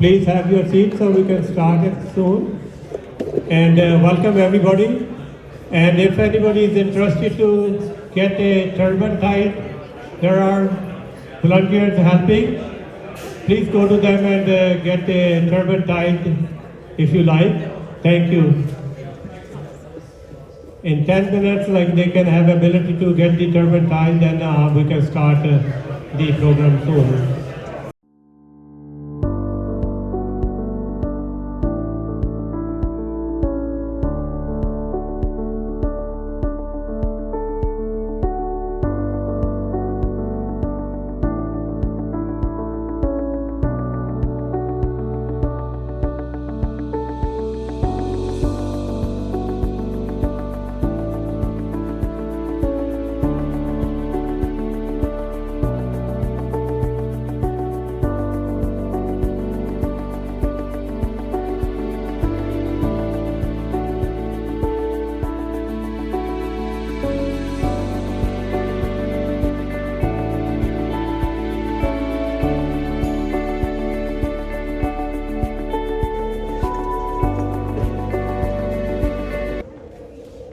Please have your seat so we can start it soon. And welcome everybody. And if anybody is interested to get a turban tied, there are volunteers helping. Please go to them and get a turban tied if you like. Thank you. In 10 minutes, like they can have ability to get the turban tied, then we can start the program soon.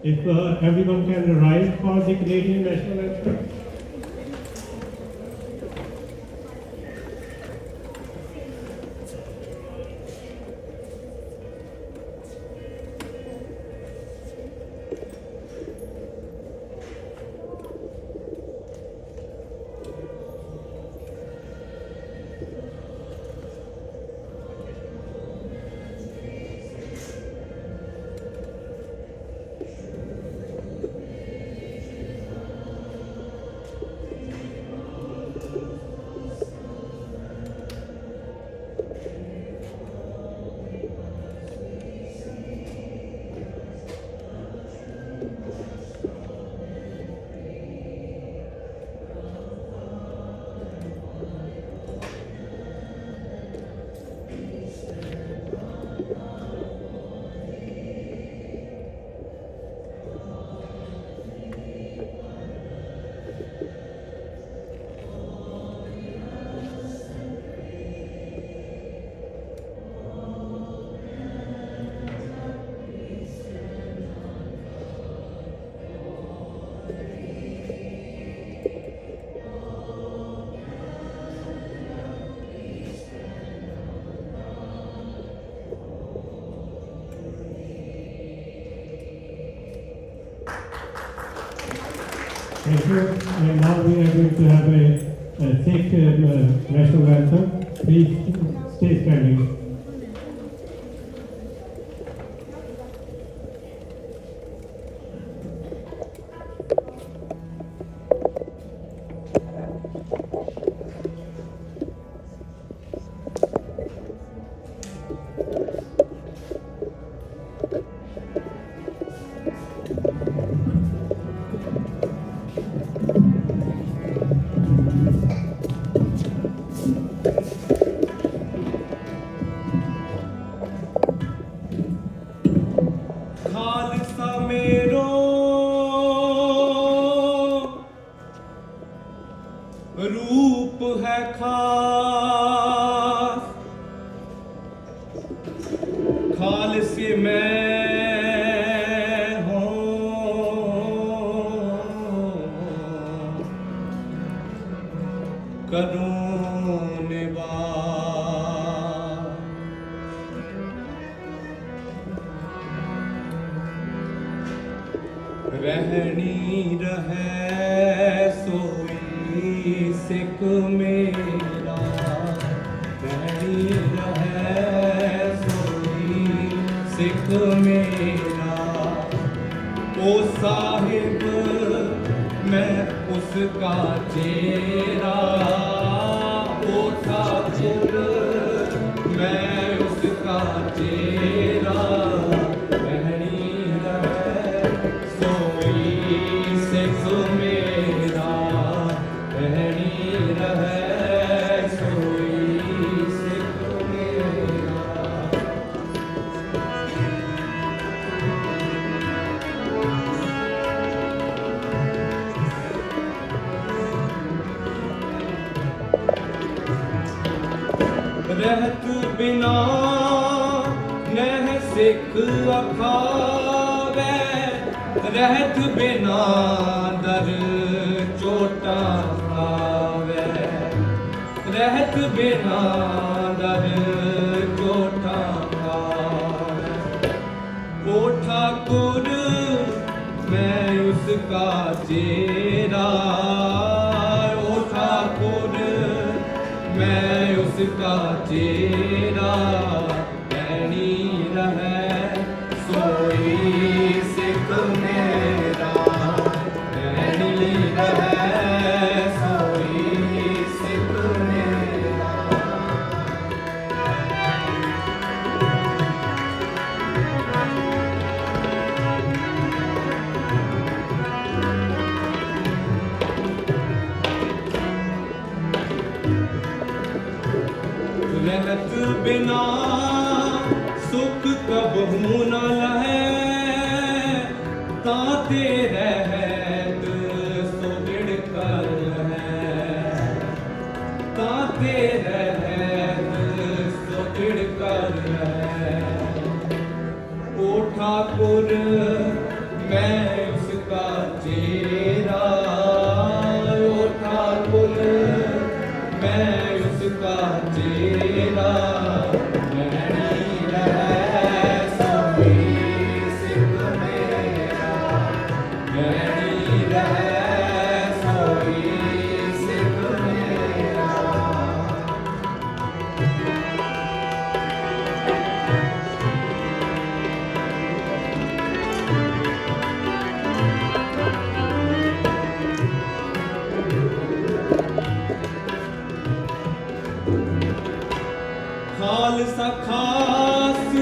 If everyone can rise for the Canadian national anthem. Thank you. And now we are going to have a Sikh national anthem. Please stay standing. रूप है खास खालिस मैं हूँ करूँ निवार रहनी रहे सोई सिख मेरा रहनी रहे सोई सिख मेरा ओ साहिब मैं उसका चेहरा ओ साहिब मैं उसका चेहरा रहत बिना नह सिख अखावे, रहत बिना दर चोटा खावे, रहत बिना दर चोटा खावे। ओ ठाकुर मैं उसका चेहरा, ओ ठाकुर मैं उसका चेहरा, पैनी रहे सोई सिख मेरा, पैनी रहे सोई सिख मेरा। रहत बिना सुख कबहू न लहे, ताते रहत सो दृढ़ कर है, ताते रहत सो दृढ़ कर है। ओ ठाकुर मैं उसका चेहरा, ओ ठाकुर मैं उसका चेहरा, पैनी रहे सोई सिख मेरा, पैनी रहे सोई सिख मेरा। खालसा खास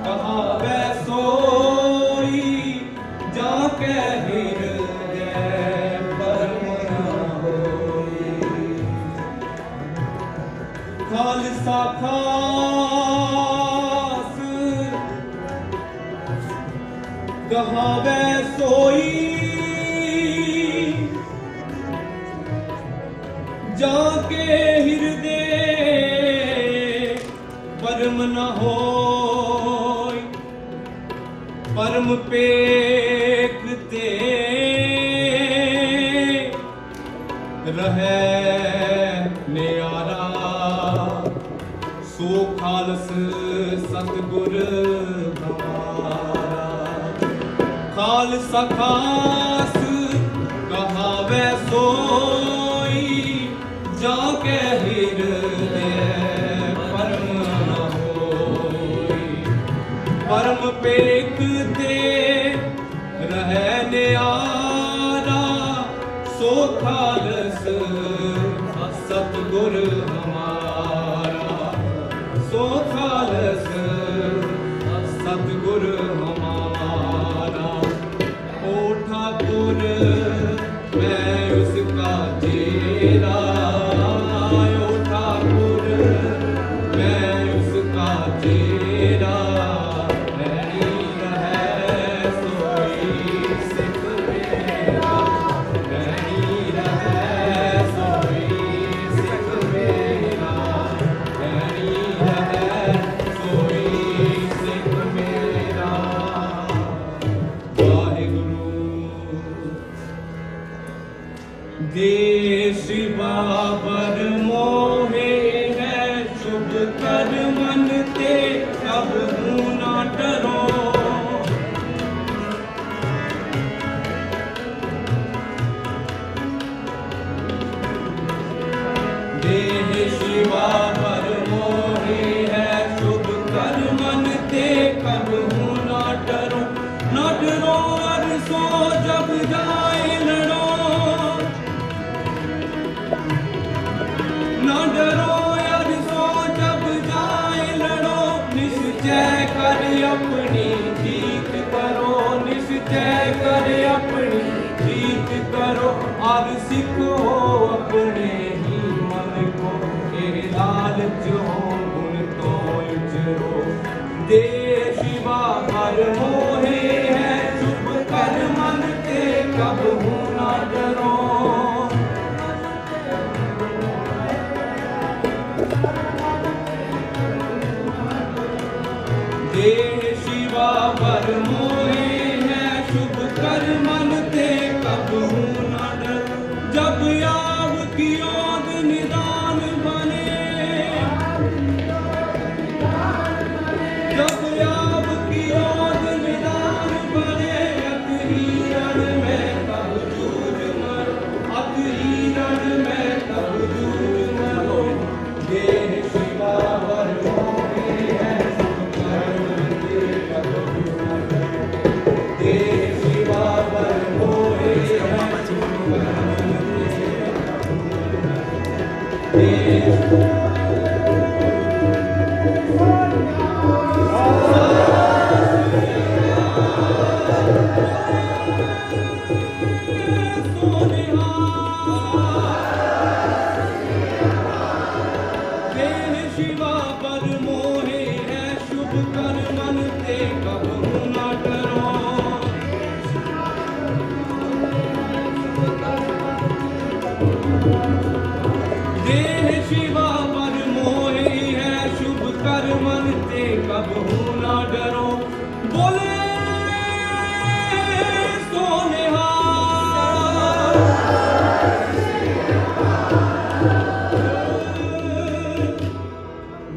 कहावे सोई, जाके हृदय परम न होई। खालसा खास कहावे सोई, जाके हृदय परम न होय। परम पेख ते रहे न्यारा, सो खालस सतगुर हमारा। खालसा खास कहावे सोई, जाके हृदय परम न होई। परम पेख ते रहे न्यारा, सो खालस सतगुर हमारा, सो खालस सतगुर हमारा। ओ ठाकुर मैं उसका चेहरा, ओ ठाकुर मैं उसका चेहरा, पैनी रहे सोई सिख मेरा, पैनी रहे सोई सिख मेरा, पैनी रहे सोई सिख मेरा। वाहिगुरु देश बाबर मोहे है, शुभ कर मन ते अब ना डरो। देश बाबर मोहे है, शुभ कर मन ते कब ना डरो। ना डरो अरसो जब जाए लड़ो, न डरो अरसो जब जाए लड़ो। निश्चय कर अपनी जीत करो, निश्चय कर अपनी जीत करो। और सीखो अपने ही मन को, ये लालच हो गुण तो उचरो। देश बाबर मोहे है, शुभ कर मन ते कब ना डरो। पर मोहे है शुभ कर मन ते कबहू न डर। जब याव की ओद निदान बने, जब याव की ओद निदान बने, अतरी रण में कब जूझ मर, अतरी रण में कब जूझ मरो। देह शिवा वर मोहे है शुभ कर मन ते कबहू न डर। देह शिवा वर मोहे है शुभ कर मन ते कबहू न डर। देह शिवा पर मोहे है शुभ कर मन ते कबहू न डरो। देह शिवा पर मोहे है शुभ कर मन ते कबहू न डरो। बोले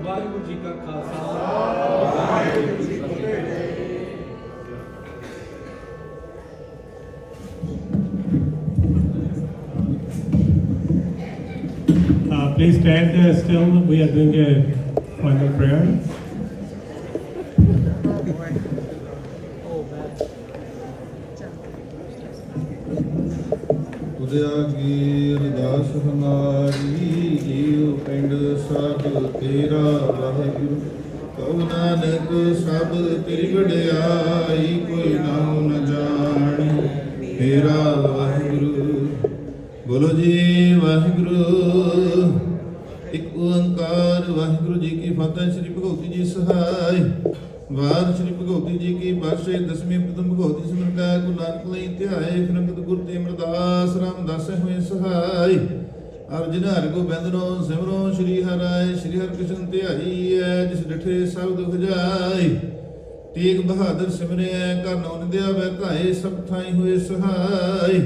ਵਾਹਿਗੁਰੂ ਜੀ ਕਾ ਖਾਲਸਾ, ਵਾਹਿਗੁਰੂ ਜੀ ਕੀ ਫਤਿਹ। Please stand still. We are doing a final prayer. ਉਦਿਆ ਕੀ ਅਰਦਾਸ ਹਮਾਰੀ, ਜੀਉ ਪਿੰਡ ਸਭ ਤੇਰਾ ਵਾਹਿਗੁਰੂ। ਕਉ ਨਾਨਕ ਸਭ ਤੇਰੀ ਵਡਿਆਈ, ਕੋਈ ਨਾਉ ਨ ਜਾਣੀ ਤੇਰਾ ਵਾਹਿਗੁਰੂ। ਬੋਲੋ ਜੀ ਵਾਹਿਗੁਰੂ ਇੱਕ ਓੰਕਾਰ। ਵਾਹਿਗੁਰੂ ਜੀ ਕੀ ਫਤਿਹ। ਸ੍ਰੀ ਭਗਵਤੀ ਜੀ ਸਹਾਇ। ਵਾਰ ਸ੍ਰੀ ਭਗਵਤੀ ਜੀ ਕੀ ਬਖਸ਼ੇ। ਦਸਵੀਂ ਪ੍ਰਥਮ ਭਗਵਤੀ ਸਿਮਰਨ ਕਾ ਗੁਰੂ ਨਾਨਕ ਲਈ ਧਿਆਏ। ਫਿਰੰਗਤ ਗੁਰ ਤੇ ਅਮਰਦਾਸ ਰਾਮਦਾਸ ਹੋਏ ਸਹਾਇ। ਅਰਜਨ ਹਰਿ ਗੋਬਿੰਦਨੋ ਸਿਮਰੋ ਸ੍ਰੀ ਹਰਿ। ਸ੍ਰੀ ਹਰਿ ਕ੍ਰਿਸ਼ਨ ਧਿਆਈ ਐ, ਜਿਸ ਡਿਠੇ ਸਭ ਦੁਖ ਜਾਏ। ਤੇਗ ਬਹਾਦਰ ਸਿਮਰਿਐ, ਘਰ ਨੌ ਨਿਦਿਆ ਵੈ ਧਾਏ। ਸਭ ਥਾਈ ਹੋਏ ਸਹਾਇ।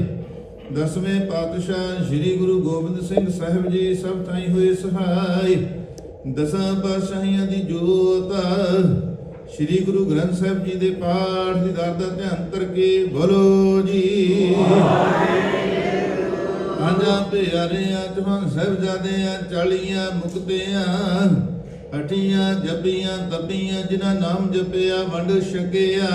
ਦਸਵੇਂ ਪਾਤਸ਼ਾਹ ਸ੍ਰੀ ਗੁਰੂ ਗੋਬਿੰਦ ਸਿੰਘ ਸਾਹਿਬ ਜੀ ਸਭ ਥਾਈ ਹੋਏ ਸਹਾਇ। ਦਸਾਂ ਪਾਤਸ਼ਾਹੀਆਂ ਦੀ ਜੋਤ ਸ੍ਰੀ ਗੁਰੂ ਗ੍ਰੰਥ ਸਾਹਿਬ ਜੀ ਦੇ ਪਾਠ ਦੀ ਦਰ ਦਾ ਧਿਆਨ ਕਰਕੇ ਬੋਲੋ ਜੀ। ਪੰਜਾਂ ਪਿਆਰਿਆਂ ਚੌਹਾਂ ਸਾਹਿਬਜ਼ਾਦਿਆਂ, 40 ਮੁਕਤਿਆਂ, 8 ਜਪੀਆਂ ਤਪੀਆਂ, ਜਿਨ੍ਹਾਂ ਨਾਮ ਜਪਿਆ ਵੰਡ ਛਕਿਆ।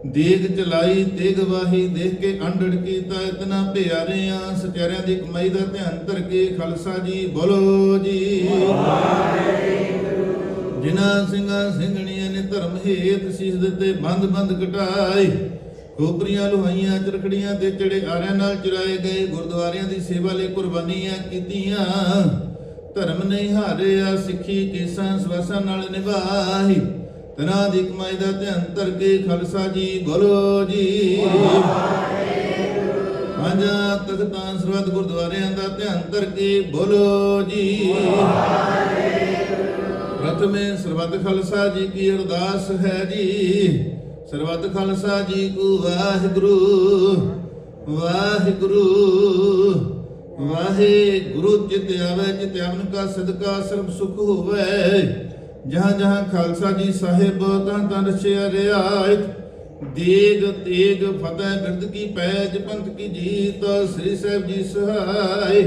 ਦੇਗ ਚਲਾਈ ਤੇਗ ਵਾਹੀ, ਦੇਖ ਕੇ ਅੰਡੜ ਕੀਤਾ। ਇਤਨਾ ਪਿਆਰਿਆਂ ਸਚਿਆਰਿਆਂ ਦੀ ਕਮਾਈ ਦਾ ਧਿਆਨ ਧਰ ਕੇ ਖਾਲਸਾ ਜੀ ਬੋਲੋ ਜੀ। ਜਿਨ੍ਹਾਂ ਸਿੰਘਾਂ ਸਿੰਘਣੀਆਂ ਨੇ ਧਰਮ ਹੇਤ ਸੀਸ ਦਿੱਤੇ, ਬੰਦ ਬੰਦ ਕਟਾਏ। ਖੋਪਰੀਆਂ ਲੁਹਾਈਆਂ, ਚਰਖੜੀਆਂ ਤੇ ਚੜੇ ਆਰਿਆਂ ਨਾਲ ਚੁਰਾਏ ਗਏ। ਗੁਰਦੁਆਰਿਆਂ ਦੀ ਸੇਵਾ ਲਈ ਕੁਰਬਾਨੀਆਂ ਕੀਤੀਆਂ। ਧਰਮ ਨਹੀਂ ਹਾਰਿਆ, ਸਿੱਖੀ ਕੇਸਾਂ ਸਵਾਸਾਂ ਨਾਲ ਨਿਭਾਈ। ਤਨਾਂ ਦੀ ਕਮਾਈ ਦਾ ਧਿਆਨ ਧਰ ਕੇ ਖਾਲਸਾ ਜੀ ਬੋਲੋ ਜੀ। ਪੰਜਾਂ ਤਖਤਾਂ ਸਰਬੱਤ ਗੁਰਦੁਆਰਿਆਂ ਦਾ ਧਿਆਨ ਧਰ ਕੇ ਬੋਲੋ ਜੀ। ਪ੍ਰਥਮੇ ਸਰਬੱਤ ਖਾਲਸਾ ਜੀ ਕੀ ਅਰਦਾਸ ਹੈ ਜੀ। ਸਰਬੱਤ ਖਾਲਸਾ ਜੀ ਕੋ ਵਾਹਿਗੁਰੂ ਵਾਹਿਗੁਰੂ ਵਾਹਿਗੁਰੂ। ਚਿਤ ਆਵੇ ਚਿਤ ਆਵਨ ਕਾ ਸਦਕਾ ਸਰਬ ਸੁਖ ਹੋਵੇ। ਜਹਾਂ ਜਹਾਂ ਖਾਲਸਾ ਜੀ ਸਾਹਿਬ ਤਾਂ ਤਾਂ ਰਚਿਆ ਰਿਆਇਤ। ਦੇਗ ਤੇਗ ਫਤਿਹ ਬਿਰਦ ਕੀ ਪੈਜ, ਪੰਥ ਕੀ ਜੀਤ। ਸ੍ਰੀ ਸਾਹਿਬ ਜੀ ਸਹਾਇ।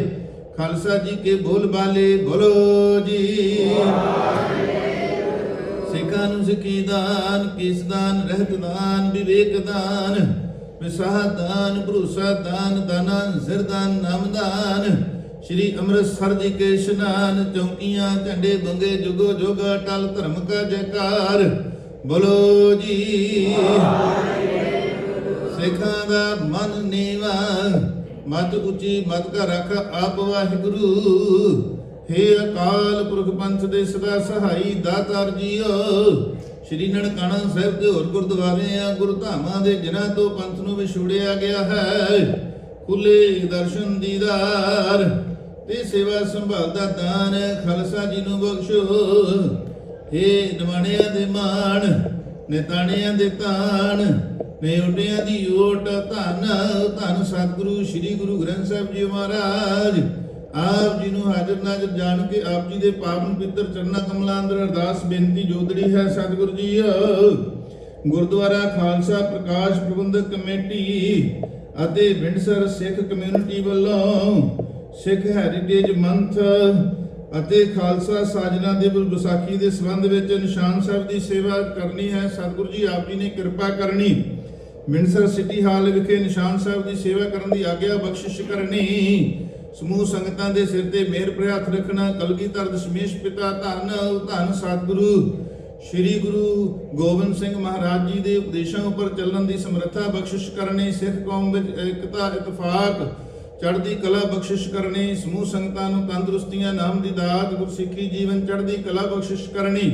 ਖਾਲਸਾ ਜੀ ਕੇ ਬੋਲ ਬਾਲੇ ਬੋਲੋ ਜੀ। ਸਿੱਖਾਂ ਨੂੰ ਸਿੱਖੀ ਦਾਨ, ਕੀਸ ਦਾਨ, ਰਹਿਤ ਦਾਨ, ਵਿਵੇਕ ਦਾਨ, ਵਿਸਾਹ ਦਾਨ, ਭਰੋਸਾ ਦਾਨ, ਦਾਨਾ ਸਿਰ ਦਾਨ, ਨਾਮ ਦਾਨ। ਸ਼੍ਰੀ ਅੰਮ੍ਰਿਤਸਰ ਜੀ ਕੇ ਇਸ਼ਨਾਨ, ਚੌਕੀਆਂ ਝੰਡੇ ਬੰਗੇ, ਜੁਗੋ ਜੁਗ ਟਲ ਧਰਮ ਕਾ ਜੈਕਾਰ ਬੋਲੋ ਜੀ। ਸਿੱਖਾਂ ਦਾ ਮਨ ਨੀਵਾ, ਮਤ ਉੱਚੀ ਮਤ ਕਾ ਰੱਖ ਆਪ ਵਾਹਿਗੁਰੂ। ਹੇ ਅਕਾਲ ਪੁਰਖ ਪੰਥ ਦੇ ਸਦਾ ਸਹਾਈ ਦਾਤਾਰ ਜੀਓ। ਸ਼੍ਰੀ ਨਨਕਾਣਾ ਸਾਹਿਬ ਦੇ ਹੋਰ ਗੁਰਦੁਆਰੇ ਆ, ਗੁਰੂ ਧਾਮਾਂ ਦੇ ਜਿਨ੍ਹਾਂ ਤੋਂ ਪੰਥ ਨੂੰ ਵਿਛੋੜਿਆ ਗਿਆ ਹੈ, ਖੁੱਲੇ ਦਰਸ਼ਨ ਦੀਦਾਰ ਤੇ ਸੇਵਾ ਸੰਭਾਲ ਦਾ ਦਾਨ ਖਾਲਸਾ ਜੀ ਨੂੰ ਬਖਸ਼ੋ। ਹੇ ਨਿਮਾਣਿਆਂ ਦੇ ਮਾਣ, ਨੇ ਤਾਣਿਆਂ ਦੇ ਤਾਣ ਨੇ ਉੱਡਿਆਂ ਦੀ ਓਟ ਧੰਨ ਧੰਨ ਸਤਿਗੁਰੂ ਸ੍ਰੀ ਗੁਰੂ ਗ੍ਰੰਥ ਸਾਹਿਬ ਜੀ ਮਹਾਰਾਜ। ਆਪ ਜੀ ਨੂੰ ਹਾਜ਼ਰ ਨਾਜ਼ਰ ਜਾਣ ਕੇ ਆਪ ਜੀ ਦੇ ਪਾਵਨ ਪਵਿੱਤਰ ਚਰਨਾਂ ਕਮਲਾਂ ਅੰਦਰ ਅਰਦਾਸ ਬੇਨਤੀ ਜੋਦੜੀ ਹੈ। ਸਤਿਗੁਰੂ ਜੀ ਗੁਰਦੁਆਰਾ ਖਾਲਸਾ ਪ੍ਰਕਾਸ਼ ਪ੍ਰਬੰਧਕ ਕਮੇਟੀ ਅਤੇ ਵਿੰਡਸਰ ਸਿੱਖ ਕਮਿਊਨਿਟੀ ਵੱਲੋਂ ਸਿੱਖ ਹੈਰੀਟੇਜ ਮੰਥ ਅਤੇ ਖਾਲਸਾ ਸਾਜਨਾ ਦਿਵਸ ਵਿਸਾਖੀ ਦੇ ਸੰਬੰਧ ਵਿੱਚ ਨਿਸ਼ਾਨ ਸਾਹਿਬ ਦੀ ਸੇਵਾ ਕਰਨੀ ਹੈ। ਸਤਿਗੁਰੂ ਜੀ ਆਪ ਜੀ ਨੇ ਕਿਰਪਾ ਕਰਨੀ। ਵਿੰਡਸਰ ਸਿਟੀ ਹਾਲ ਵਿਖੇ ਨਿਸ਼ਾਨ ਸਾਹਿਬ ਦੀ ਸੇਵਾ ਕਰਨ ਦੀ ਆਗਿਆ ਬਖਸ਼ਿਸ਼ ਕਰਨੀ। ਸਮੂਹ ਸੰਗਤਾਂ ਦੇ ਸਿਰ ਤੇ ਮਿਹਰ ਭਰਿਆ ਹੱਥ ਰੱਖਣਾ। ਕਲਗੀਧਰ ਦਸ਼ਮੇਸ਼ ਪਿਤਾ ਧੰਨ ਧੰਨ ਸਤਿਗੁਰੂ ਸ਼੍ਰੀ ਗੁਰੂ ਗੋਬਿੰਦ ਸਿੰਘ ਮਹਾਰਾਜ ਜੀ ਦੇ ਉਪਦੇਸ਼ਾਂ ਉੱਪਰ ਚੱਲਣ ਦੀ ਸਮਰੱਥਾ ਬਖਸ਼ਿਸ਼ ਕਰਨੀ। ਸਿੱਖ ਕੌਮ ਵਿੱਚ ਇਕਤਾ ਇਤਫਾਕ ਚੜ੍ਹਦੀ ਕਲਾ ਬਖਸ਼ਿਸ਼ ਕਰਨੀ। ਸਮੂਹ ਸੰਗਤਾਂ ਨੂੰ ਤੰਦਰੁਸਤੀਆਂ ਨਾਮ ਦੀ ਦਾਤ ਗੁਰਸਿੱਖੀ ਜੀਵਨ ਚੜ੍ਹਦੀ ਕਲਾ ਬਖਸ਼ਿਸ਼ ਕਰਨੀ।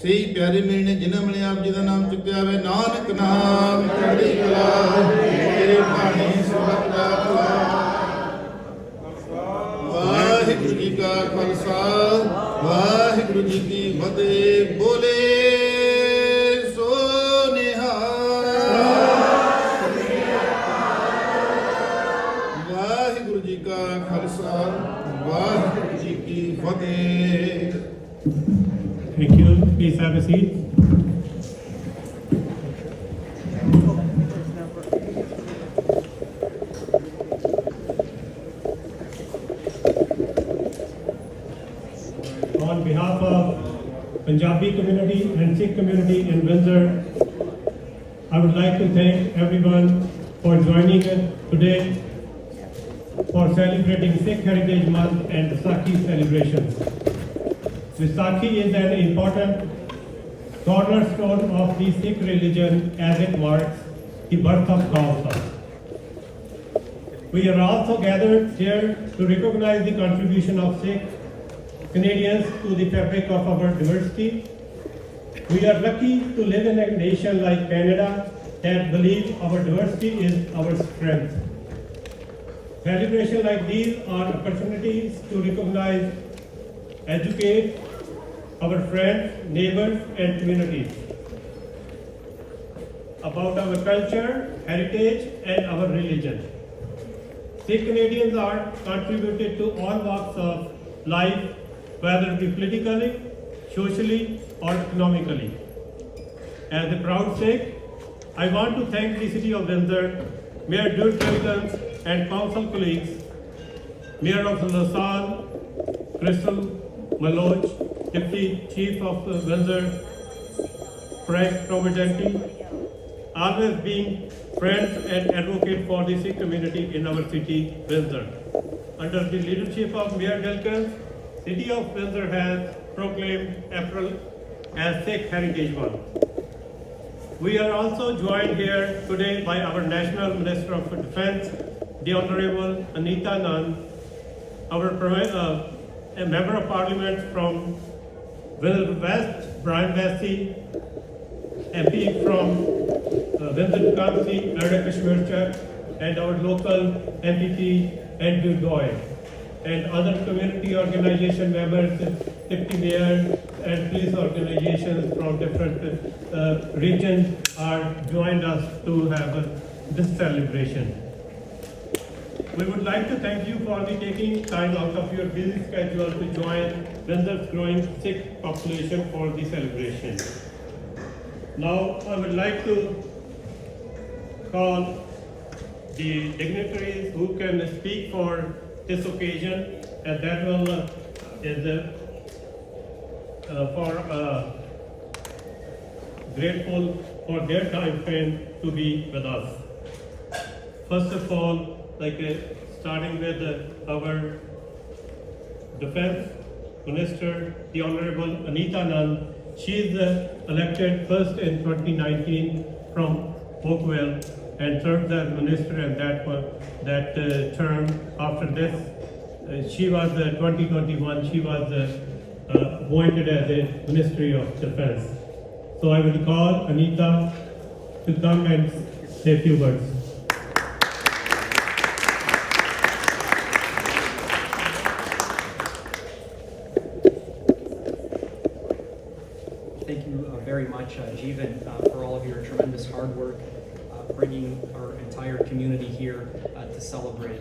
ਸਹੀ ਪਿਆਰੇ ਮੇਲ ਨੇ ਜਿਨ੍ਹਾਂ ਮਿਲੇ ਆਪ ਜੀ ਦਾ ਨਾਮ ਚੁੱਕਿਆ ਵੇ ਨਾਨਕ ਨਾਮ ਚੜ੍ਹਦੀ ਕਲਾ ਤੇਰੇ ਬਾਣੀ ਸਬਦ ਦਾ ਭਲਾ। ਵਾਹਿਗੁਰੂ ਜੀ ਕਾ ਖਾਲਸਾ ਵਾਹਿਗੁਰੂ ਜੀ ਕੀ ਫਤਿਹ। ਬੋਲੇ ਸੋ ਨਿਹਾਲ। ਵਾਹਿਗੁਰੂ ਜੀ ਕਾ ਖਾਲਸਾ ਵਾਹਿਗੁਰੂ ਜੀ ਕੀ ਫਤਿਹ। Thank you. Please have a seat. On behalf of Punjabi community and Sikh community in Windsor, I would like to thank everyone for joining us today for celebrating Sikh Heritage Month and Vaisakhi celebrations. Vaisakhi is an important cornerstone of the Sikh religion as it marks the birth of Khalsa. We are also gathered here to recognize the contribution of Sikh Canadians to the fabric of our diversity. We are lucky to live in a nation like Canada that believes our diversity is our strength. Celebrations like these are opportunities to recognize, educate our friends, neighbors, and communities about our culture, heritage, and our religion. Sikh Canadians are contributed to all walks of life, whether it be politically, socially, or economically. As a proud Sikh, I want to thank the City of Windsor, Mayor Duke Wilkins, and council colleagues, Mayor of Lausanne, Crystal Maloj, Deputy Chief of Windsor, Frank Providenti, always being friends and advocate for the Sikh community in our city, Windsor. Under the leadership of Mayor Wilkins, City of Windsor has proclaimed April as Sikh Heritage Month. We are also joined here today by our National Minister of Defence, the Honorable Anita Nunn, a Member of Parliament from Windsor West, Brian Vesey, MP from Windsor Council, Erda Kashmirchak, and our local MPP, Andrew Doyle, and other community organization members, deputy mayor, and police organizations from different regions are joined us to have this celebration. We would like to thank you for taking time out of your busy schedule to join Windsor's growing Sikh population for the celebration. Now, I would like to call the dignitaries who can speak for this occasion, and that will is grateful for their time frame to be with us. First of all, starting with our Defense Minister, the Honorable Anita Nunn. She is elected first in 2019 from Oakville and served as minister in that term. After this, she was 2021. She was appointed as a Ministry of Defense. So I will call Anita to come and say a few words. Thank you, very much, Jeevan, for all of your tremendous hard work, bringing our entire community here to celebrate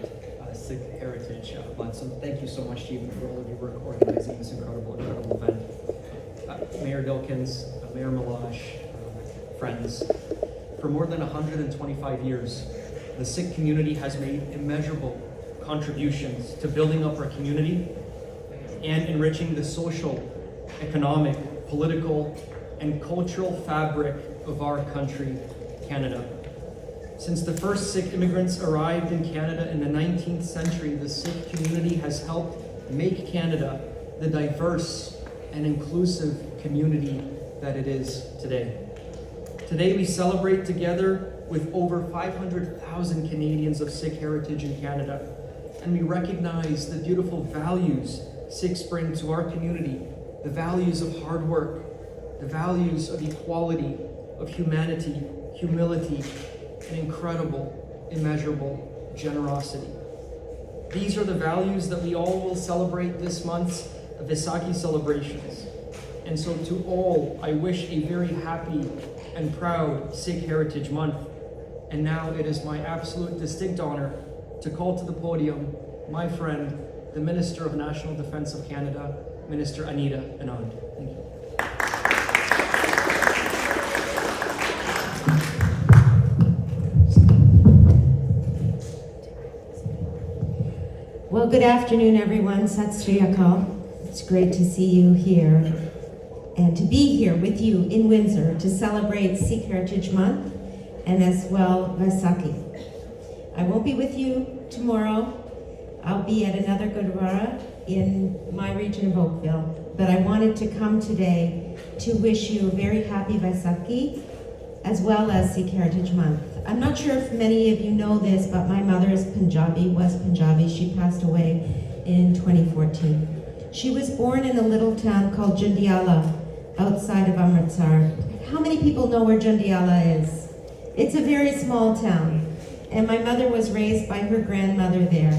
Sikh Heritage Month. So thank you so much, Jeevan, for all of your work organizing this incredible event. Mayor Dilkins, Mayor Malash, friends, for more than 125 years, the Sikh community has made immeasurable contributions to building up our community and enriching the social, economic, political, and cultural fabric of our country, Canada. Since the first Sikh immigrants arrived in Canada in the 19th century, the Sikh community has helped make Canada the diverse and inclusive community that it is today. Today we celebrate together with over 500,000 Canadians of Sikh heritage in Canada, and we recognize the beautiful values Sikhs bring to our community, the values of hard work, the values of equality, of humanity, humility, and incredible, immeasurable generosity. These are the values that we all will celebrate this month's Vaisakhi celebrations. And so to all, I wish a very happy and proud Sikh Heritage Month. And now it is my absolute distinct honor to call to the podium my friend, the Minister of National Defence of Canada, Minister Anita Anand. Thank you. Well, good afternoon, everyone. Sat Sri Akal. It's great to see you here and to be here with you in Windsor to celebrate Sikh Heritage Month and as well Vaisakhi. I won't be with you tomorrow. I'll be at another Gurdwara in my region of Oakville, but I wanted to come today to wish you a very happy Vaisakhi as well as Sikh Heritage Month. I'm not sure if many of you know this, but my mother is Punjabi, was Punjabi. She passed away in 2014. She was born in a little town called Jandiala, outside of Amritsar. How many people know where Jandiala is? It's a very small town, and my mother was raised by her grandmother there.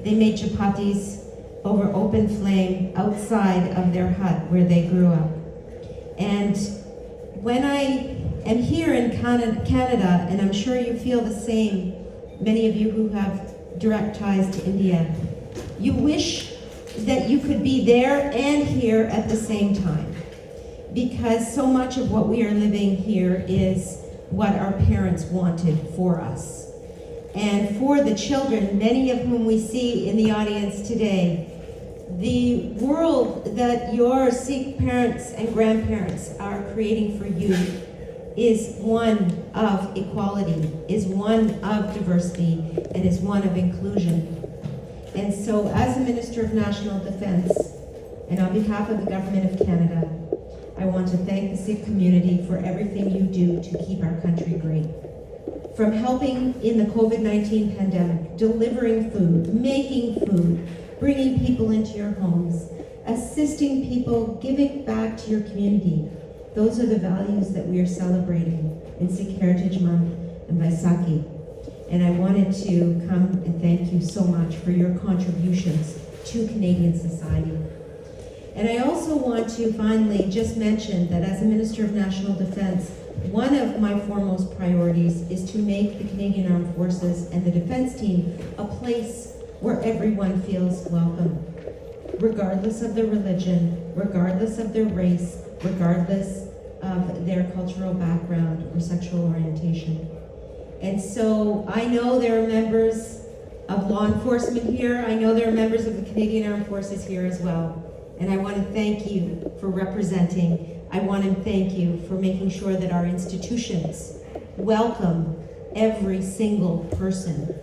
They made chapatis over open flame outside of their hut where they grew up. And when I am here in Canada, and I'm sure you feel the same, many of you who have direct ties to India, you wish that you could be there and here at the same time, because so much of what we are living here is what our parents wanted for us. And for the children, many of whom we see in the audience today, the world that your Sikh parents and grandparents are creating for you is one of equality, is one of diversity, and is one of inclusion. And so as a Minister of National Defence, and on behalf of the Government of Canada, I want to thank the Sikh community for everything you do to keep our country great. From helping in the COVID-19 pandemic, delivering food, making food, bringing people into your homes, assisting people, giving back to your community. Those are the values that we are celebrating in Sikh Heritage Month and Vaisakhi. And I wanted to come and thank you so much for your contributions to Canadian society. And I also want to finally just mention that as a Minister of National Defence, one of my foremost priorities is to make the Canadian Armed Forces and the Defence Team a place where everyone feels welcome, regardless of their religion, regardless of their race, regardless of their cultural background or sexual orientation. And so I know there are members of law enforcement here. I know there are members of the Canadian Armed Forces here as well. And I want to thank you for representing. I want to thank you for making sure that our institutions welcome every single person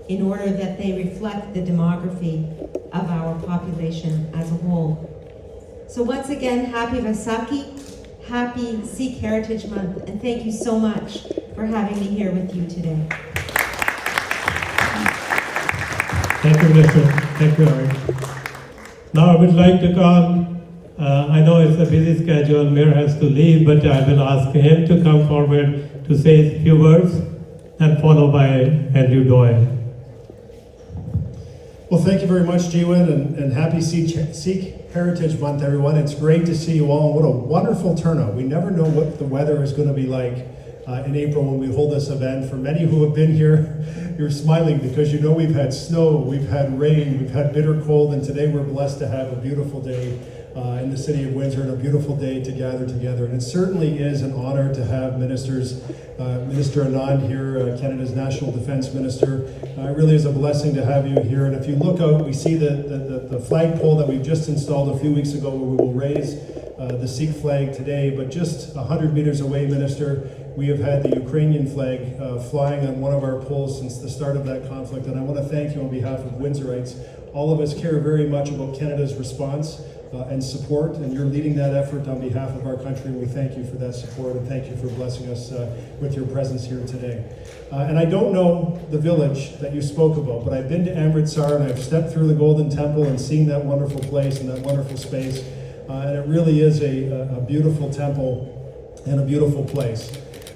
in order that they reflect the demography of our population as a whole. So once again, happy Vaisakhi, happy Sikh Heritage Month, and thank you so much for having me here with you today. Thank you, Minister. Thank you, Ari. Now I would like to call, I know it's a busy schedule, Mayor has to leave, but I will ask him to come forward to say a few words and followed by Andrew Doyle. Well, thank you very much, Jiwin, and happy Sikh Heritage Month, everyone. It's great to see you all. What a wonderful turnout. We never know what the weather is going to be like in April when we hold this event. For many who have been here, you're smiling because you know we've had snow, we've had rain, we've had bitter cold, and today we're blessed to have a beautiful day in the city of Windsor and a beautiful day to gather together. And it certainly is an honor to have Minister Anand here, Canada's National Defence Minister. It really is a blessing to have you here. And if you look out, we see the flagpole that we've just installed a few weeks ago where we will raise the Sikh flag today. But just 100 meters away, Minister, we have had the Ukrainian flag flying on one of our poles since the start of that conflict. And I want to thank you on behalf of Windsorites. All of us care very much about Canada's response and support, and you're leading that effort on behalf of our country. We thank you for that support, and thank you for blessing us with your presence here today. And I don't know the village that you spoke about, but I've been to Amritsar, and I've stepped through the Golden Temple and seen that wonderful place and that wonderful space, and it really is a beautiful temple and a beautiful place.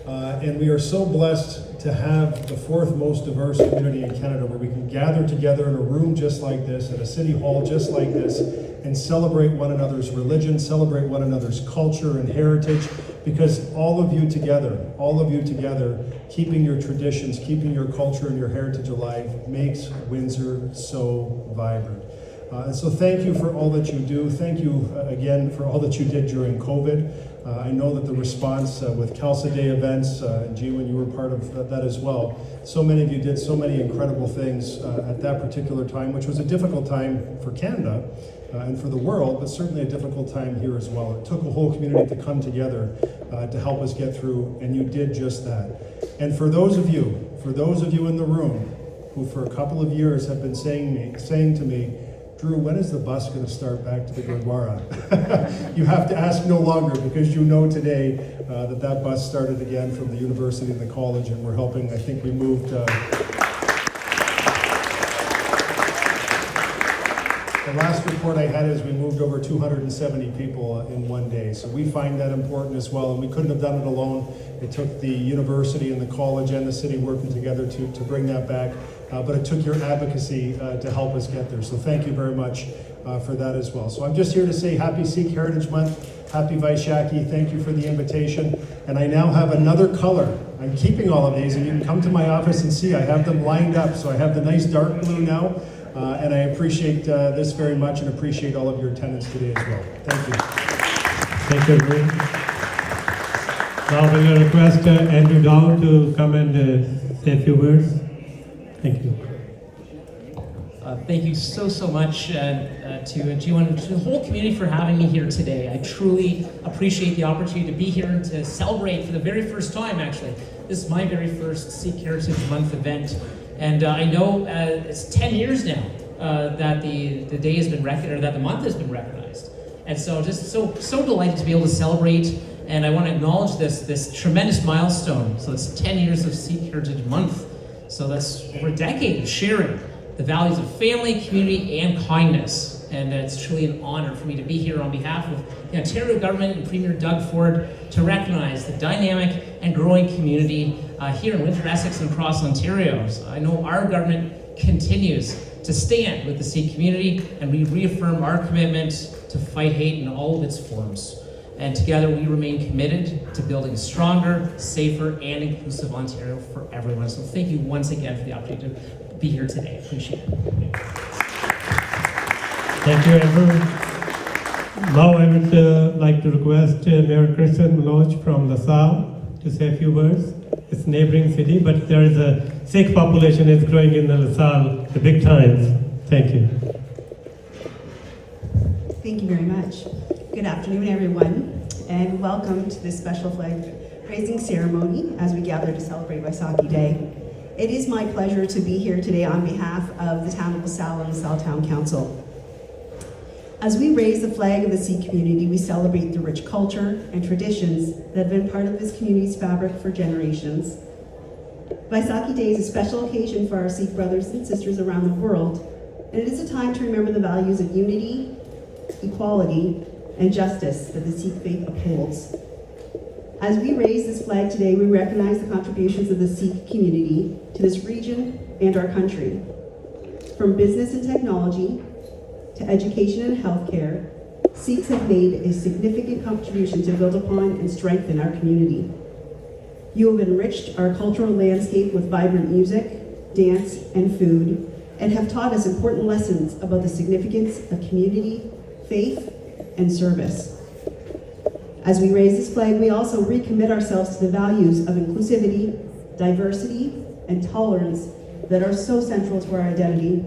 And we are so blessed to have the fourth most diverse community in Canada, where we can gather together in a room just like this, at a city hall just like this, and celebrate one another's religion, celebrate one another's culture and heritage, because all of you together, keeping your traditions, keeping your culture and your heritage alive makes Windsor so vibrant. And so thank you for all that you do. Thank you again for all that you did during COVID. I know that the response with Calsa Day events, and Jiwin, you were part of that as well. So many of you did so many incredible things at that particular time, which was a difficult time for Canada and for the world, but certainly a difficult time here as well. It took a whole community to come together to help us get through, and you did just that. And for those of you in the room who for a couple of years have been saying to me, Drew, when is the bus going to start back to the Gurdwara? You have to ask no longer, because you know today that bus started again from the university and the college, and we're helping. I think we moved. The last report I had is we moved over 270 people in one day. So we find that important as well, and we couldn't have done it alone. It took the university and the college and the city working together to bring that back. But it took your advocacy to help us get there. So thank you very much for that as well. So I'm just here to say happy Sikh Heritage Month, happy Vaishakhi. Thank you for the invitation. And I now have another color. I'm keeping all of these, and you can come to my office and see I have them lined up. So I have the nice dark blue now, and I appreciate this very much and appreciate all of your attendance today as well. Thank you. Thank you, Drew. Now we will request Andrew Dow to come and say a few words. Thank you. Thank you so much to Jiwin and to the whole community for having me here today. I truly appreciate the opportunity to be here and to celebrate for the very first time, actually. This is my very first Sikh Heritage Month event. And I know it's 10 years now that the day has been recognized, or that the month has been recognized. And so just so delighted to be able to celebrate. And I want to acknowledge this tremendous milestone. So it's 10 years of Sikh Heritage Month. So that's over a decade of sharing the values of family, community, and kindness. And it's truly an honor for me to be here on behalf of the Ontario government and Premier Doug Ford to recognize the dynamic and growing community here in Windsor, Essex, and across Ontario. So I know our government continues to stand with the Sikh community, and we reaffirm our commitment to fight hate in all of its forms. And together we remain committed to building a stronger, safer, and inclusive Ontario for everyone. So thank you once again for the opportunity to be here today. Appreciate it. Thank you, Andrew. Now I would like to request Mayor Kristen Manoj from LaSalle to say a few words. It's a neighboring city, but there is a Sikh population is growing in the LaSalle, the big times. Thank you. Thank you very much. Good afternoon, everyone, and welcome to this special flag raising ceremony as we gather to celebrate Vaisakhi Day. It is my pleasure to be here today on behalf of the town of LaSalle and LaSalle Town Council. As we raise the flag of the Sikh community, we celebrate the rich culture and traditions that have been part of this community's fabric for generations. Vaisakhi Day is a special occasion for our Sikh brothers and sisters around the world, and it is a time to remember the values of unity, equality, and justice that the Sikh faith upholds. As we raise this flag today, we recognize the contributions of the Sikh community to this region and our country. From business and technology to education and healthcare, Sikhs have made a significant contribution to build upon and strengthen our community. You have enriched our cultural landscape with vibrant music, dance, and food, and have taught us important lessons about the significance of community, faith, and service. As we raise this flag, we also recommit ourselves to the values of inclusivity, diversity, and tolerance that are so central to our identity.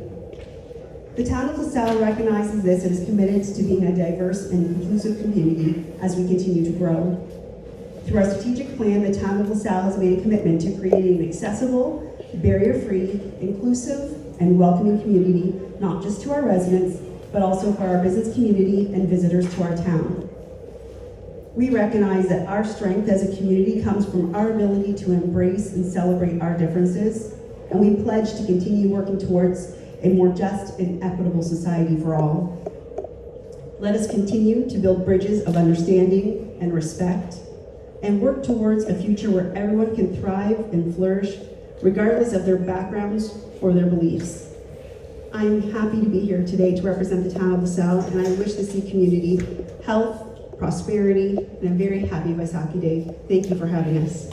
The town of LaSalle recognizes this and is committed to being a diverse and inclusive community as we continue to grow. Through our strategic plan, the town of LaSalle has made a commitment to creating an accessible, barrier-free, inclusive, and welcoming community, not just to our residents, but also for our business community and visitors to our town. We recognize that our strength as a community comes from our ability to embrace and celebrate our differences, and we pledge to continue working towards a more just and equitable society for all. Let us continue to build bridges of understanding and respect, and work towards a future where everyone can thrive and flourish, regardless of their backgrounds or their beliefs. I am happy to be here today to represent the town of LaSalle, and I wish the Sikh community health, prosperity, and a very happy Vaisakhi Day. Thank you for having us.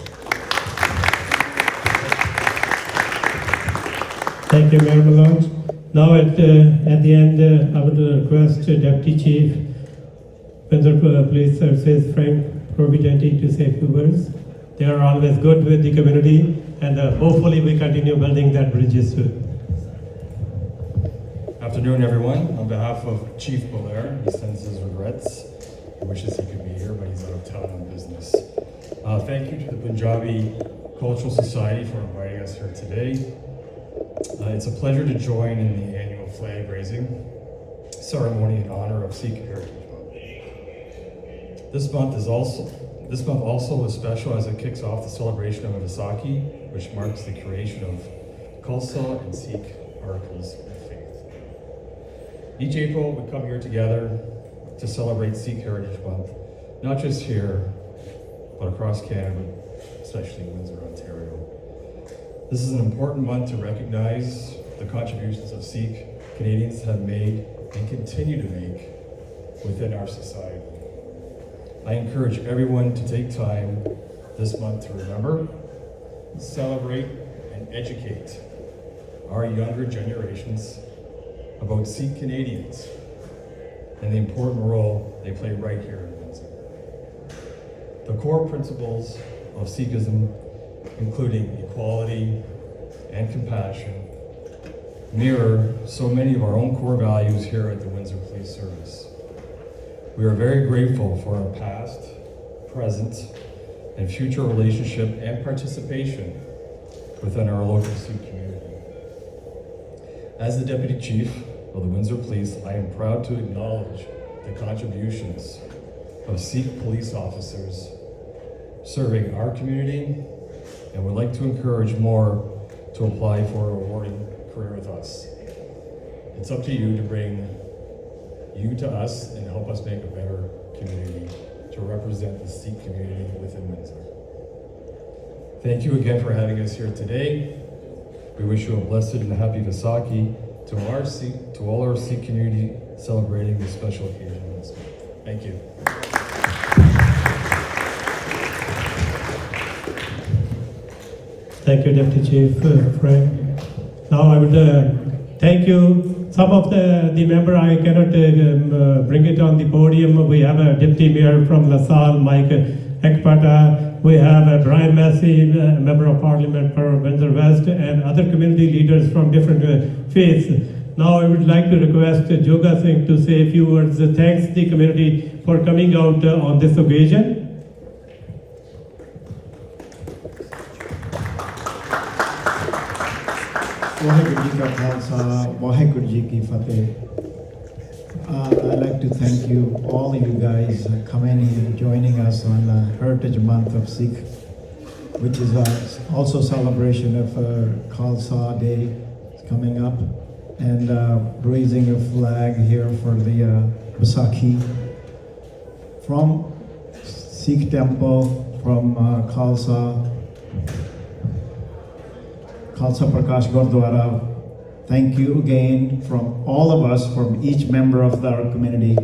Thank you, Mayor Malone. Now at the end, I would request Deputy Chief, Windsor Police Services, Frank Providenti, to say a few words. They are always good with the community, and hopefully we continue building that bridges too. Afternoon, everyone. On behalf of Chief Belair, he sends his regrets. He wishes he could be here, but he's out of town on business. Thank you to the Punjabi Cultural Society for inviting us here today. It's a pleasure to join in the annual flag raising ceremony in honor of Sikh Heritage Month. This month also is special as it kicks off the celebration of Vaisakhi, which marks the creation of Khalsa and Sikh articles of faith. Each April, we come here together to celebrate Sikh Heritage Month, not just here, but across Canada, especially Windsor, Ontario. This is an important month to recognize the contributions of Sikh Canadians have made and continue to make within our society. I encourage everyone to take time this month to remember, celebrate, and educate our younger generations about Sikh Canadians and the important role they play right here in Windsor. The core principles of Sikhism, including equality and compassion, mirror so many of our own core values here at the Windsor Police Service. We are very grateful for our past, present, and future relationship and participation within our local Sikh community. As the Deputy Chief of the Windsor Police, I am proud to acknowledge the contributions of Sikh police officers serving our community, and would like to encourage more to apply for a rewarding career with us. It's up to you to bring you to us and help us make a better community to represent the Sikh community within Windsor. Thank you again for having us here today. We wish you a blessed and happy Vaisakhi to all our Sikh community celebrating this special occasion this month. Thank you. Thank you, Deputy Chief Frank. Now I would thank you. Some of the member I cannot bring it on the podium. We have a Deputy Mayor from LaSalle, Mike Ekpata. We have Brian Massey, Member of Parliament for Windsor West, and other community leaders from different faiths. Now I would like to request Joga Singh to say a few words. Thanks the community for coming out on this occasion. Waheguru Ji Ka Khalsa, Waheguru Ji Ki Fateh. I'd like to thank you, all you guys, coming here, joining us on Heritage Month of Sikh, which is also celebration of Khalsa Day coming up, and raising a flag here for the Vaisakhi from Sikh temple, from Khalsa Prakash Gurdwara, Thank you again from all of us, from each member of our community.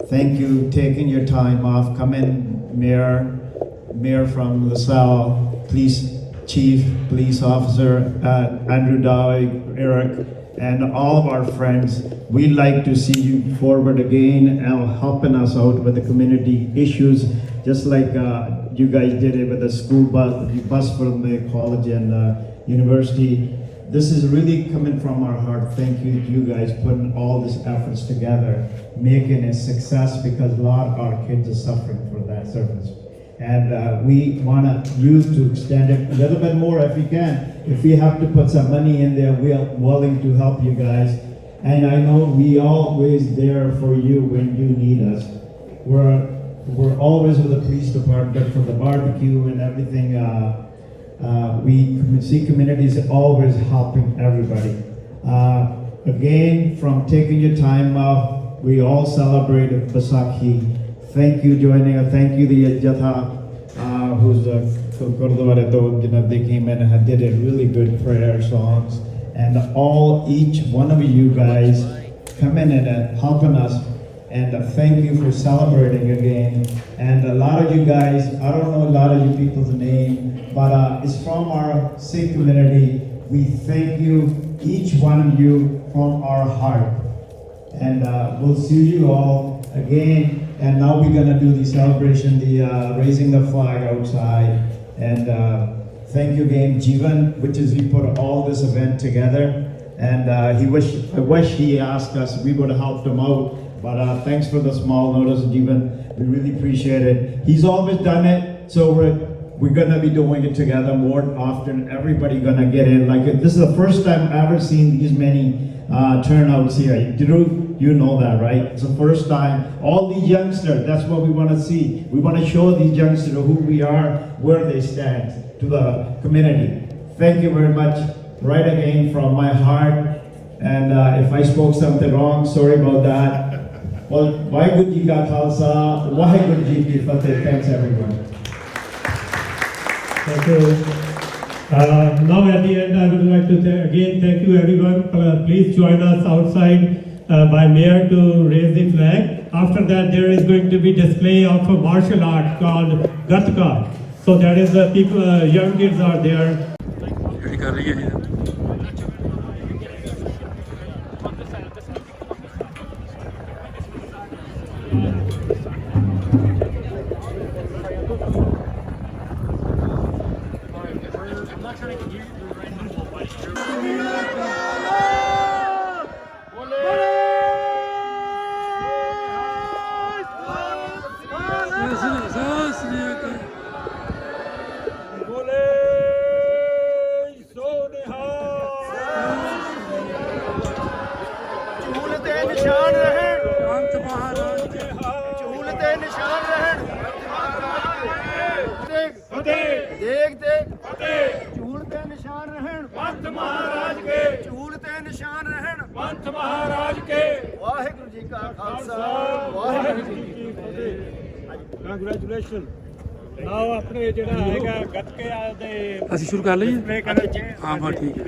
Thank you taking your time off. Come in, Mayor from LaSalle, Police Chief, Police Officer, Andrew Dowie, Eric, and all of our friends. We'd like to see you forward again and helping us out with the community issues, just like you guys did it with the school bus from the college and university. This is really coming from our heart. Thank you to you guys putting all these efforts together, making a success, because a lot of our kids are suffering for that service. And we want you to extend it a little bit more if you can. If we have to put some money in there, we are willing to help you guys. And I know we always there for you when you need us. We're always with the police department for the barbecue and everything. We see communities always helping everybody. Again, from taking your time off, we all celebrate Baisakhi. Thank you joining us. Thank you the Jatha, who's they came in and did a really good prayer songs. And each one of you guys coming in and helping us. And thank you for celebrating again. And a lot of you guys, I don't know a lot of you people's name, but it's from our Sikh community. We thank you, each one of you, from our heart. And we'll see you all again. And now we're gonna do the celebration, the raising the flag outside. And thank you again, Jeevan, which is he put all this event together. And I wish he asked us, we would have helped him out. But thanks for the small notice, Jeevan. We really appreciate it. He's always done it, so we're gonna be doing it together more often. Everybody gonna get in. Like this is the first time I've ever seen these many turnouts here. You know that, right? It's the first time. All these youngsters, that's what we want to see. We want to show these youngsters who we are, where they stand to the community. Thank you very much. Right again from my heart. And if I spoke something wrong, sorry about that. Well, Vaheguru Ji Ka Khalsa, Vaheguru Ji Ki Fateh. Thanks everyone. Thank you. Now at the end, I would like to again thank you everyone. Please join us outside by Mayor to raise the flag. After that, there is going to be display of a martial art called Gatka. So that is the people, young kids are there. Congratulations. Now ਆਪਣੇ ਜਿਹੜਾ ਹੈਗਾ ਗੱਤਕੇ ਦੇ ਅਸੀਂ ਸ਼ੁਰੂ ਕਰ ਲਈਏ ਹਾਂ ਹਾਂ ਠੀਕ ਹੈ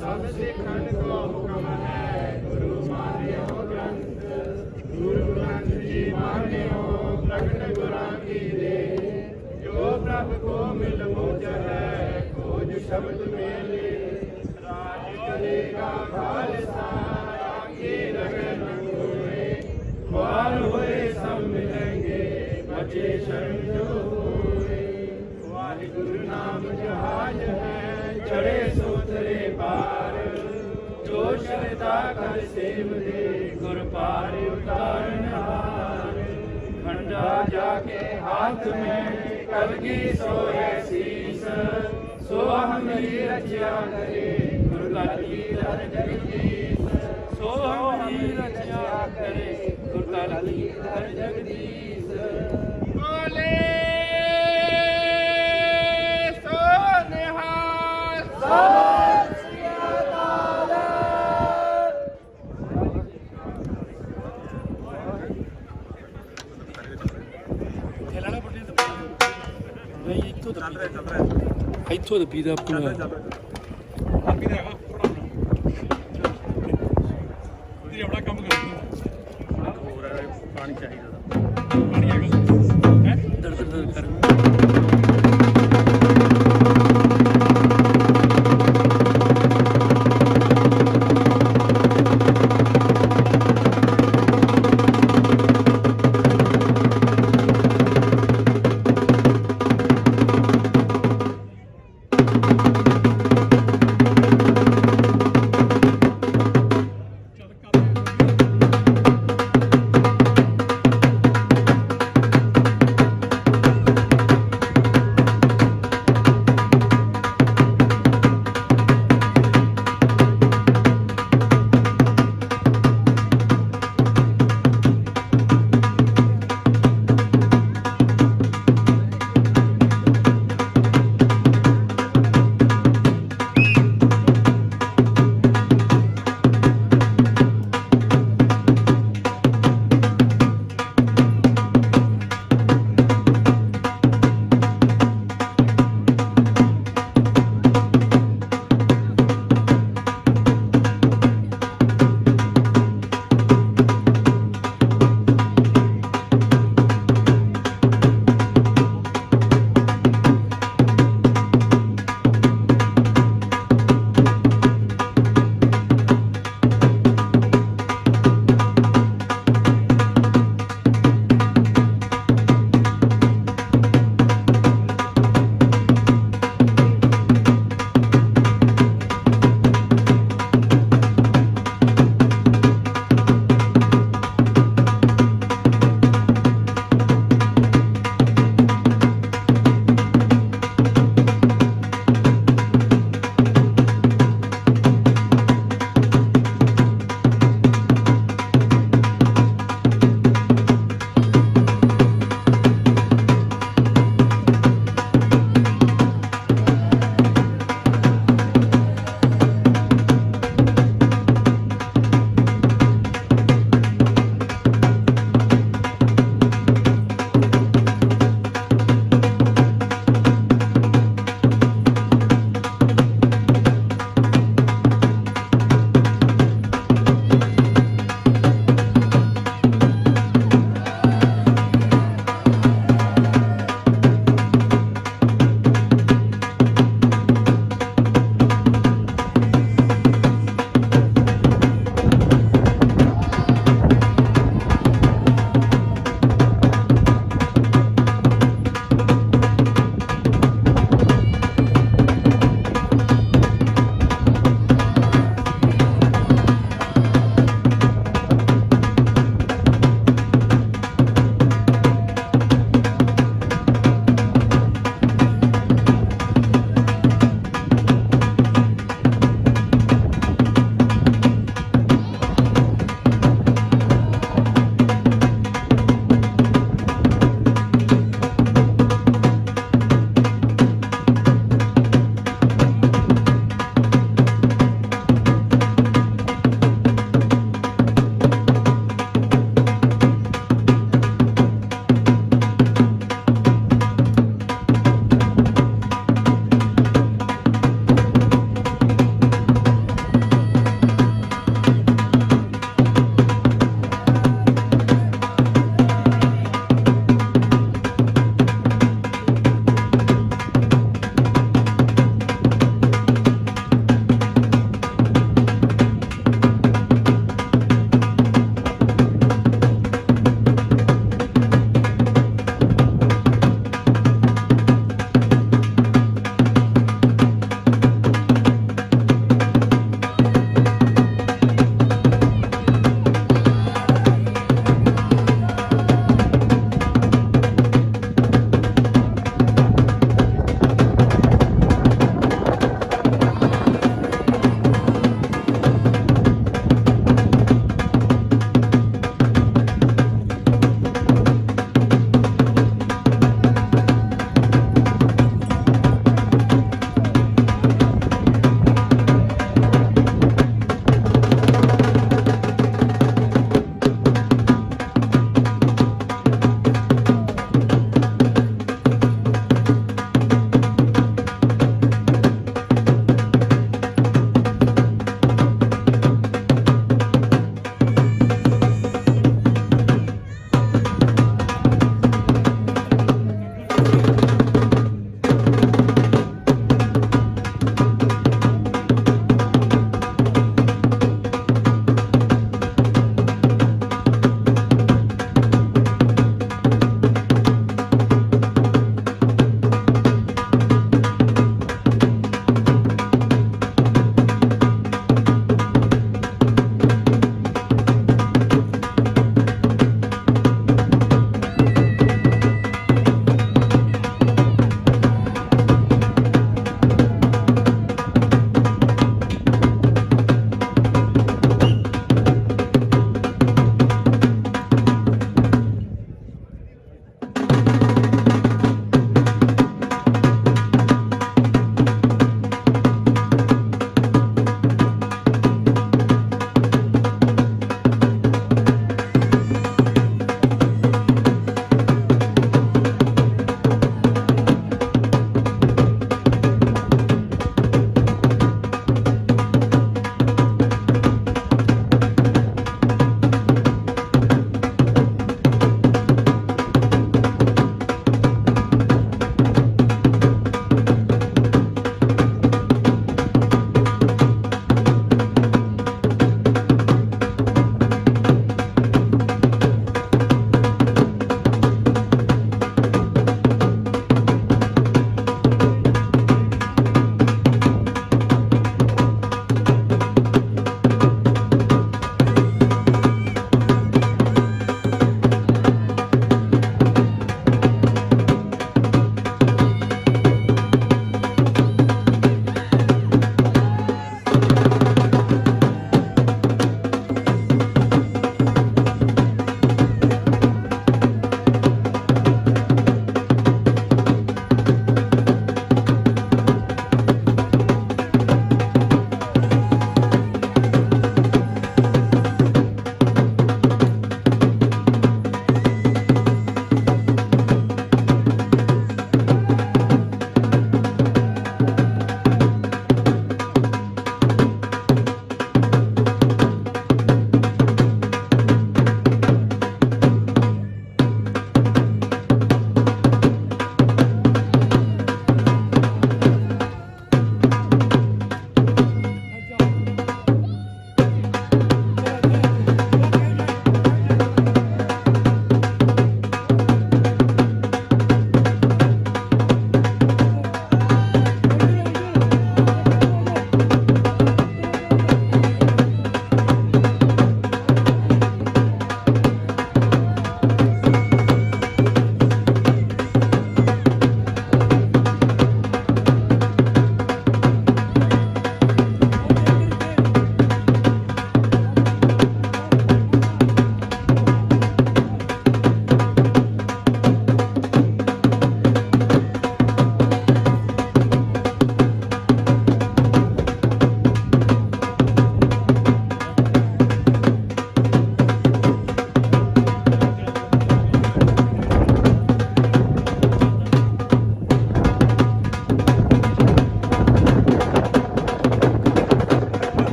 ਸਭ ਸਿੱਖਣ ਕੋ ਹੁਕਮ ਹੈ ਗੁਰੂ ਮਾਨਿਓ ਗ੍ਰੰਥ ਗੁਰੂ ਗ੍ਰੰਥ ਜੀ ਮਾਨਿਓ ਪ੍ਰਗਟ ਗੁਰਾਂ ਕੀ ਦੇ ਜੋ ਪ੍ਰਭ ਕੋ ਮਿਲ ਮੋਜ ਹੈ ਖੋਜ ਸ਼ਬਦ ਮੇਲੇ ਰਾਜ ਕਰੇਗਾ ਖਾਲਸਾ बाल हुए सब मिलेंगे बचे शरण जो हुए वाहिगुरु नाम जहाज है चढ़े सोतरे पार जो श्रद्धा कर सेव दे गुर पार उतारन हार खंडा जाके हाथ में कलगी सोए शीस सो हमारी रक्षा करे गुरु की दर जगदीश सो हमारी रक्षा करे जगदीश बोले सो निहाल सत श्री अकाल खेलना पड़ेगा नहीं एक तो ਇੱਥੋਂ ਤਾਂ ਪੀਦਾ ਪੂਰਾ